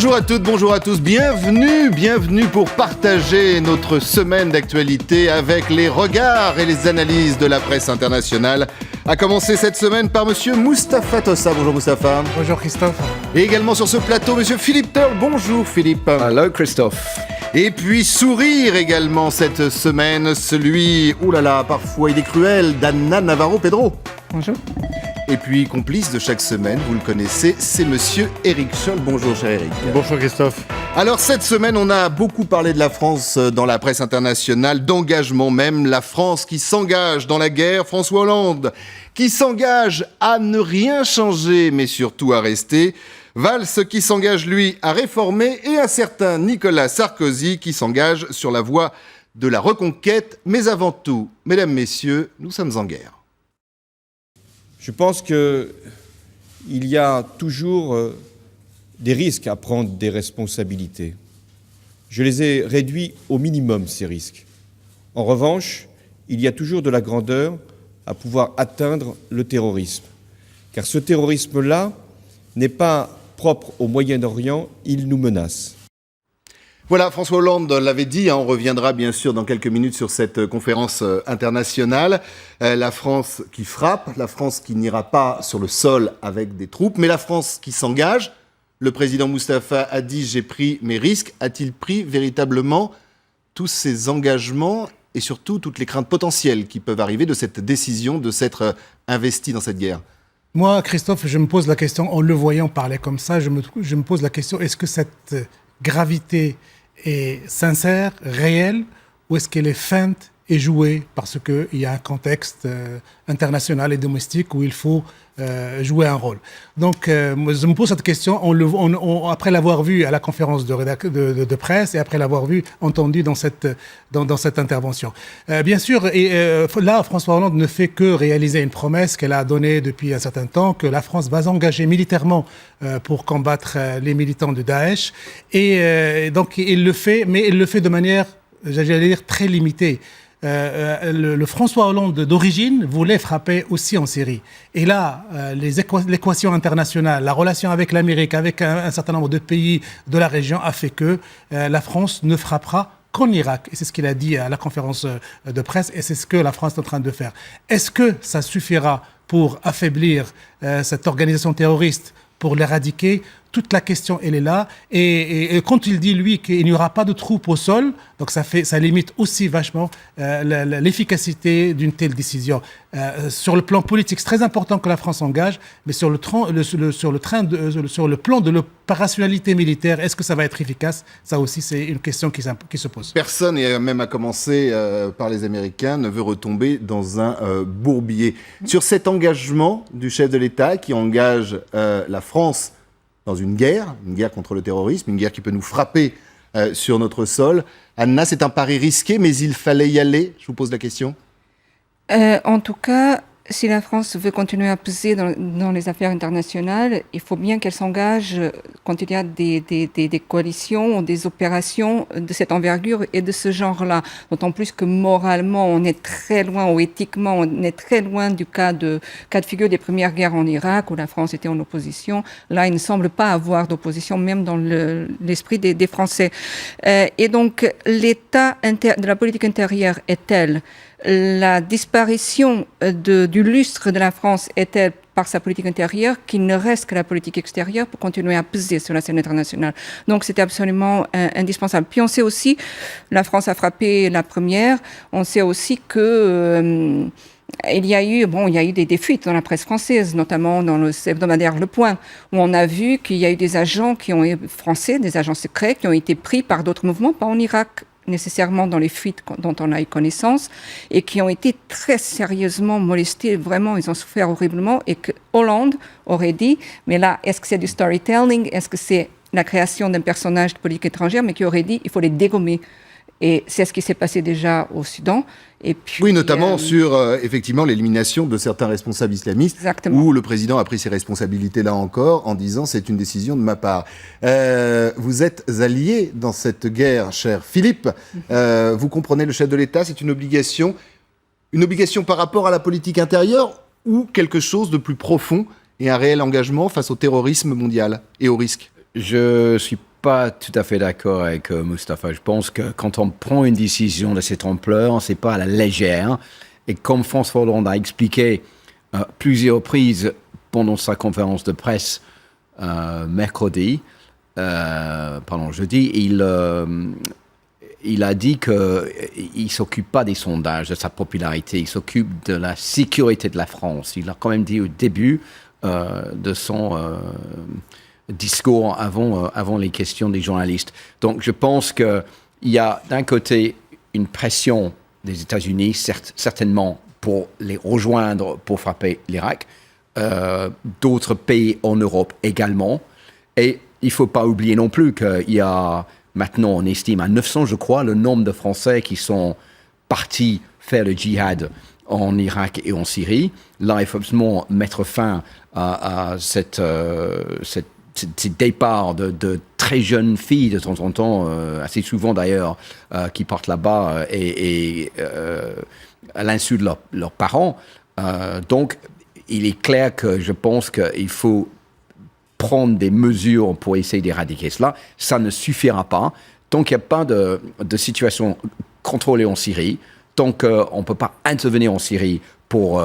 Bonjour à toutes, bonjour à tous, bienvenue pour partager notre semaine d'actualité avec les regards et les analyses de la presse internationale. A commencer cette semaine par monsieur Mustapha Tossa. Bonjour Mustapha. Bonjour Christophe. Et également sur ce plateau, monsieur Philippe Turle. Bonjour Philippe. Hello Christophe. Et puis sourire également cette semaine, celui, parfois il est cruel, d'Anna Navarro Pedro. Bonjour. Et puis complice de chaque semaine, vous le connaissez, c'est monsieur Éric Scholl. Bonjour cher Éric. Bonjour Christophe. Alors cette semaine, on a beaucoup parlé de la France dans la presse internationale, d'engagement même. La France qui s'engage dans la guerre, François Hollande qui s'engage à ne rien changer, mais surtout à rester. Valls qui s'engage, lui, à réformer, et un certain Nicolas Sarkozy qui s'engage sur la voie de la reconquête. Mais avant tout, mesdames, messieurs, nous sommes en guerre. Je pense qu'il y a toujours des risques à prendre des responsabilités. Je les ai réduits au minimum, ces risques. En revanche, il y a toujours de la grandeur à pouvoir atteindre le terrorisme. Car ce terrorisme-là n'est pas propre au Moyen-Orient, il nous menace. Voilà, François Hollande l'avait dit, on reviendra bien sûr dans quelques minutes sur cette conférence internationale. La France qui frappe, la France qui n'ira pas sur le sol avec des troupes, mais la France qui s'engage. Le président Mustapha a dit « j'ai pris mes risques ». A-t-il pris véritablement tous ces engagements et surtout toutes les craintes potentielles qui peuvent arriver de cette décision de s'être investi dans cette guerre ? Moi, Christophe, je me pose la question, en le voyant parler comme ça, je me pose la question, est-ce que cette gravité est sincère, réelle, ou est-ce qu'elle est feinte et jouée parce qu'il y a un contexte international et domestique où il faut jouer un rôle. Donc, je me pose cette question après l'avoir vu à la conférence de presse et après l'avoir entendu dans cette intervention. Bien sûr, là, François Hollande ne fait que réaliser une promesse qu'elle a donnée depuis un certain temps, que la France va s'engager militairement pour combattre les militants de Daesh. Et donc, il le fait, mais il le fait de manière, j'allais dire, très limitée. Le François Hollande d'origine voulait frapper aussi en Syrie. Et là, l'équation internationale, la relation avec l'Amérique, avec un certain nombre de pays de la région a fait que la France ne frappera qu'en Irak. Et c'est ce qu'il a dit à la conférence de presse et c'est ce que la France est en train de faire. Est-ce que ça suffira pour affaiblir cette organisation terroriste, pour l'éradiquer? Toute la question, elle est là. Et quand il dit, lui, qu'il n'y aura pas de troupes au sol, donc ça limite aussi vachement l'efficacité d'une telle décision. Sur le plan politique, c'est très important que la France s'engage, mais sur le plan de l'opérationnalité militaire, est-ce que ça va être efficace? Ça aussi, c'est une question qui se pose. Personne, et même à commencer par les Américains, ne veut retomber dans un bourbier. Sur cet engagement du chef de l'État qui engage la France dans une guerre contre le terrorisme, une guerre qui peut nous frapper sur notre sol. Anna, c'est un pari risqué, mais il fallait y aller. Je vous pose la question. En tout cas, si la France veut continuer à peser dans les affaires internationales, il faut bien qu'elle s'engage quand il y a des coalitions ou des opérations de cette envergure et de ce genre-là. D'autant plus que moralement, on est très loin, ou éthiquement, on est très loin du cas de figure des premières guerres en Irak, où la France était en opposition. Là, il ne semble pas avoir d'opposition, même dans l'esprit des Français. Et donc, l'état de la politique intérieure est tel. La disparition du lustre de la France est telle par sa politique intérieure qu'il ne reste que la politique extérieure pour continuer à peser sur la scène internationale. Donc c'était absolument indispensable. Puis on sait aussi, la France a frappé la première, on sait aussi que... il y a eu des fuites dans la presse française, notamment dans le hebdomadaire Le Point, où on a vu qu'il y a eu des agents français, des agents secrets, qui ont été pris par d'autres mouvements, pas en Irak nécessairement dans les fuites dont on a eu connaissance, et qui ont été très sérieusement molestés. Vraiment, ils ont souffert horriblement, et que Hollande aurait dit, mais là, est-ce que c'est du storytelling? Est-ce que c'est la création d'un personnage de politique étrangère? Mais qui aurait dit, il faut les dégommer. Et c'est ce qui s'est passé déjà au Soudan. Et puis, oui, notamment sur effectivement l'élimination de certains responsables islamistes, exactement. Où le président a pris ses responsabilités là encore en disant c'est une décision de ma part. Vous êtes allié dans cette guerre, cher Philippe. Vous comprenez le chef de l'État, c'est une obligation par rapport à la politique intérieure ou quelque chose de plus profond et un réel engagement face au terrorisme mondial et au risque? Je suis pas tout à fait d'accord avec Mustapha. Je pense que quand on prend une décision de cette ampleur, c'est pas à la légère. Et comme François Hollande a expliqué plusieurs reprises pendant sa conférence de presse jeudi, il a dit qu'il ne s'occupe pas des sondages, de sa popularité, il s'occupe de la sécurité de la France. Il l'a quand même dit au début de son discours avant les questions des journalistes. Donc je pense qu'il y a d'un côté une pression des États-Unis, certainement pour les rejoindre pour frapper l'Irak, d'autres pays en Europe également. Et il ne faut pas oublier non plus qu'il y a maintenant, on estime à 900, je crois, le nombre de Français qui sont partis faire le djihad en Irak et en Syrie. Là, il faut absolument mettre fin à ces départs de très jeunes filles de temps en temps, assez souvent d'ailleurs, qui partent là-bas et à l'insu de leurs parents. Donc, il est clair que je pense qu'il faut prendre des mesures pour essayer d'éradiquer cela. Ça ne suffira pas. Tant qu'il n'y a pas de situation contrôlée en Syrie, tant qu'on ne peut pas intervenir en Syrie pour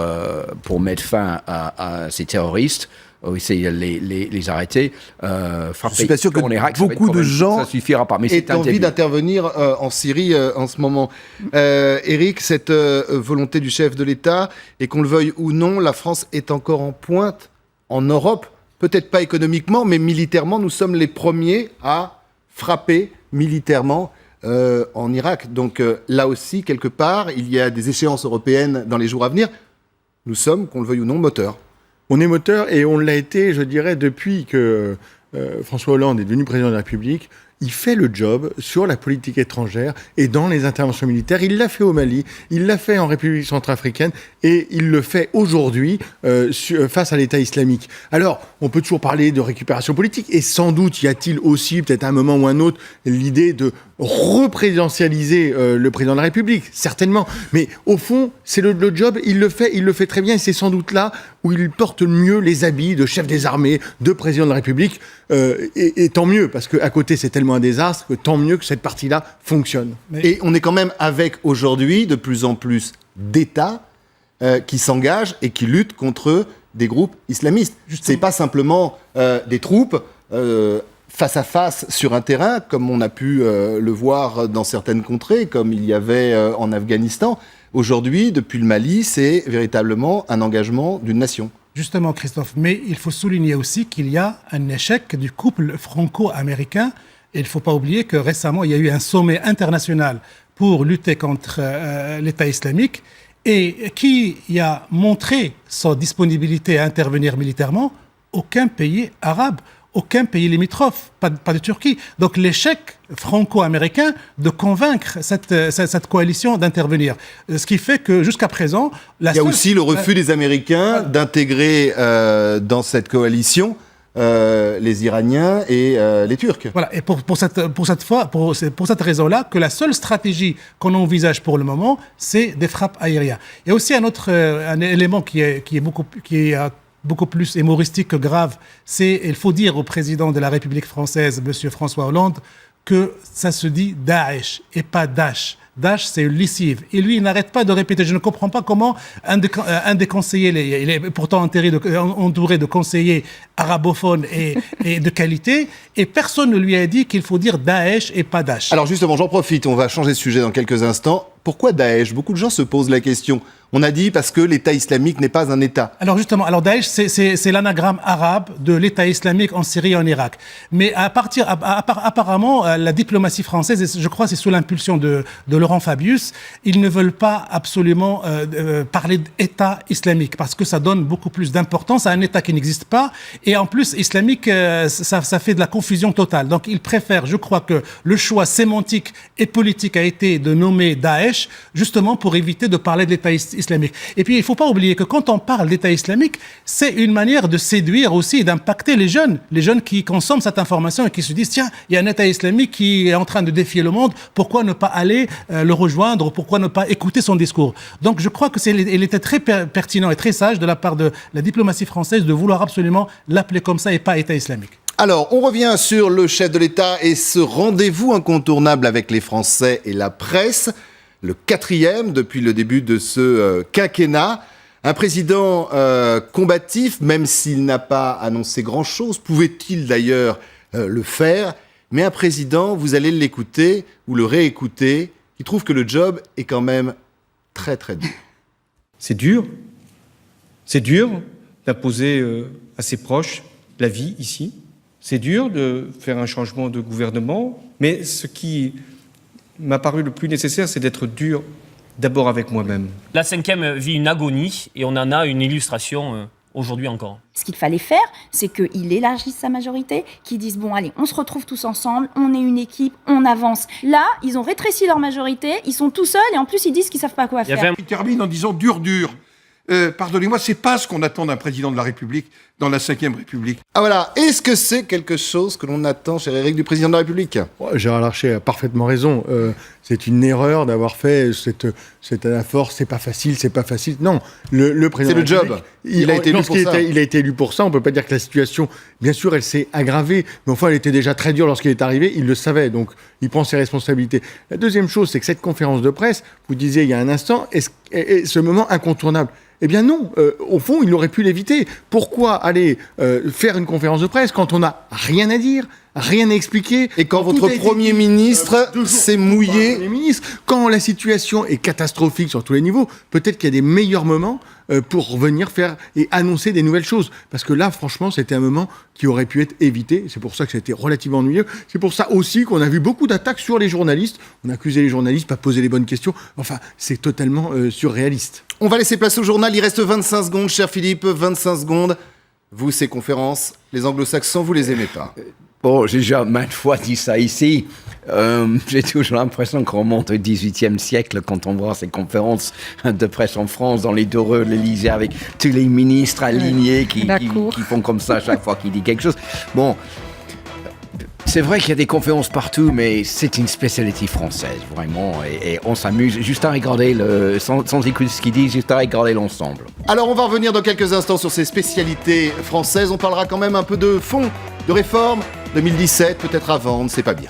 mettre fin à ces terroristes, essayer de les arrêter, frapper. Je suis pas sûr que Irak, beaucoup de gens ça suffira pas, mais aient envie d'intervenir en Syrie en ce moment. Éric, cette volonté du chef de l'État, et qu'on le veuille ou non, la France est encore en pointe en Europe. Peut-être pas économiquement, mais militairement, nous sommes les premiers à frapper militairement en Irak. Donc là aussi, quelque part, il y a des échéances européennes dans les jours à venir. Nous sommes, qu'on le veuille ou non, moteurs. On est moteur et on l'a été, je dirais, depuis que François Hollande est devenu président de la République. Il fait le job sur la politique étrangère et dans les interventions militaires. Il l'a fait au Mali, il l'a fait en République centrafricaine et il le fait aujourd'hui face à l'État islamique. Alors, on peut toujours parler de récupération politique et sans doute y a-t-il aussi, peut-être à un moment ou un autre, l'idée de représidentialiser le président de la République, certainement. Mais au fond, c'est le job, il le fait très bien et c'est sans doute là où il porte mieux les habits de chef des armées, de président de la République. Et tant mieux, parce qu'à côté, c'est tellement un désastre que tant mieux que cette partie-là fonctionne. Et on est quand même avec, aujourd'hui, de plus en plus d'États qui s'engagent et qui luttent contre des groupes islamistes. C'est pas simplement des troupes face à face sur un terrain, comme on a pu le voir dans certaines contrées, comme il y avait en Afghanistan. Aujourd'hui, depuis le Mali, c'est véritablement un engagement d'une nation. Justement, Christophe, mais il faut souligner aussi qu'il y a un échec du couple franco-américain. Et il ne faut pas oublier que récemment, il y a eu un sommet international pour lutter contre l'État islamique et qui a montré sa disponibilité à intervenir militairement. Aucun pays arabe, aucun pays limitrophe, pas de Turquie. Donc l'échec franco-américain de convaincre cette coalition d'intervenir. Ce qui fait que jusqu'à présent... Il y a aussi le refus des Américains d'intégrer dans cette coalition les Iraniens et les Turcs. Voilà, et pour cette raison-là, que la seule stratégie qu'on envisage pour le moment, c'est des frappes aériennes. Il y a aussi un élément qui est beaucoup plus humoristique que grave, c'est, il faut dire au président de la République française, M. François Hollande, que ça se dit Daesh et pas Daesh. Daesh, c'est une lessive. Et lui, il n'arrête pas de répéter. Je ne comprends pas comment un des conseillers, il est pourtant entouré de conseillers arabophones et de qualité, et personne ne lui a dit qu'il faut dire Daesh et pas Daesh. Alors justement, j'en profite, on va changer de sujet dans quelques instants. Pourquoi Daesh ? Beaucoup de gens se posent la question. On a dit parce que l'État islamique n'est pas un État. Alors justement, Daesh, c'est l'anagramme arabe de l'État islamique en Syrie et en Irak. Mais apparemment, la diplomatie française, et je crois c'est sous l'impulsion de Laurent Fabius, ils ne veulent pas absolument parler d'État islamique parce que ça donne beaucoup plus d'importance à un État qui n'existe pas. Et en plus, islamique, ça fait de la confusion totale. Donc ils préfèrent, je crois que le choix sémantique et politique a été de nommer Daesh justement pour éviter de parler de l'État islamique. Et puis, il ne faut pas oublier que quand on parle d'État islamique, c'est une manière de séduire aussi et d'impacter les jeunes qui consomment cette information et qui se disent, tiens, il y a un État islamique qui est en train de défier le monde, pourquoi ne pas aller le rejoindre, pourquoi ne pas écouter son discours. Donc, je crois qu'il était très pertinent et très sage de la part de la diplomatie française de vouloir absolument l'appeler comme ça et pas État islamique. Alors, on revient sur le chef de l'État et ce rendez-vous incontournable avec les Français et la presse, le 4e depuis le début de ce quinquennat. Un président combatif, même s'il n'a pas annoncé grand-chose, pouvait-il d'ailleurs le faire? Mais un président, vous allez l'écouter ou le réécouter, qui trouve que le job est quand même très très dur. C'est dur. C'est dur d'imposer à ses proches la vie ici. C'est dur de faire un changement de gouvernement. Mais ce qui m'a paru le plus nécessaire, c'est d'être dur d'abord avec moi-même. La 5e vit une agonie et on en a une illustration aujourd'hui encore. Ce qu'il fallait faire, c'est qu'il élargisse sa majorité, qu'ils disent bon allez, on se retrouve tous ensemble, on est une équipe, on avance. Là, ils ont rétréci leur majorité, ils sont tout seuls et en plus ils disent qu'ils savent pas quoi faire. Il termine en disant dur. Pardonnez-moi, c'est pas ce qu'on attend d'un président de la République dans la 5e République. Ah voilà, est-ce que c'est quelque chose que l'on attend, cher Éric, du président de la République? Gérard Larcher a parfaitement raison. C'est une erreur d'avoir fait cette anaphore, c'est pas facile. Non, le président. C'est le job. Il a été élu pour ça. Il a été élu pour ça. On peut pas dire que la situation, bien sûr, elle s'est aggravée, mais enfin, elle était déjà très dure lorsqu'il est arrivé. Il le savait, donc il prend ses responsabilités. La deuxième chose, c'est que cette conférence de presse, vous disiez il y a un instant, est ce moment incontournable. Eh bien non, au fond, il aurait pu l'éviter. Pourquoi aller faire une conférence de presse quand on n'a rien à dire, rien à expliquer? Et quand votre Premier ministre s'est mouillé... Premier ministre, quand la situation est catastrophique sur tous les niveaux, peut-être qu'il y a des meilleurs moments pour venir faire et annoncer des nouvelles choses. Parce que là, franchement, c'était un moment qui aurait pu être évité. C'est pour ça que c'était relativement ennuyeux. C'est pour ça aussi qu'on a vu beaucoup d'attaques sur les journalistes. On accusait les journalistes de pas poser les bonnes questions. Enfin, c'est totalement surréaliste. On va laisser place au journal. Il reste 25 secondes, cher Philippe, 25 secondes. Vous, ces conférences, les anglo-saxons, vous les aimez pas? Bon, j'ai déjà maintes fois dit ça ici. J'ai toujours l'impression qu'on remonte au XVIIIe siècle quand on voit ces conférences de presse en France, dans les dorures de l'Élysée, avec tous les ministres alignés qui font comme ça à chaque fois qu'ils disent quelque chose. Bon, c'est vrai qu'il y a des conférences partout, mais c'est une spécialité française, vraiment, et on s'amuse juste à regarder, sans écouter ce qu'ils disent, juste à regarder l'ensemble. Alors, on va revenir dans quelques instants sur ces spécialités françaises. On parlera quand même un peu de fond, de réforme. 2017, peut-être avant, on ne sait pas bien.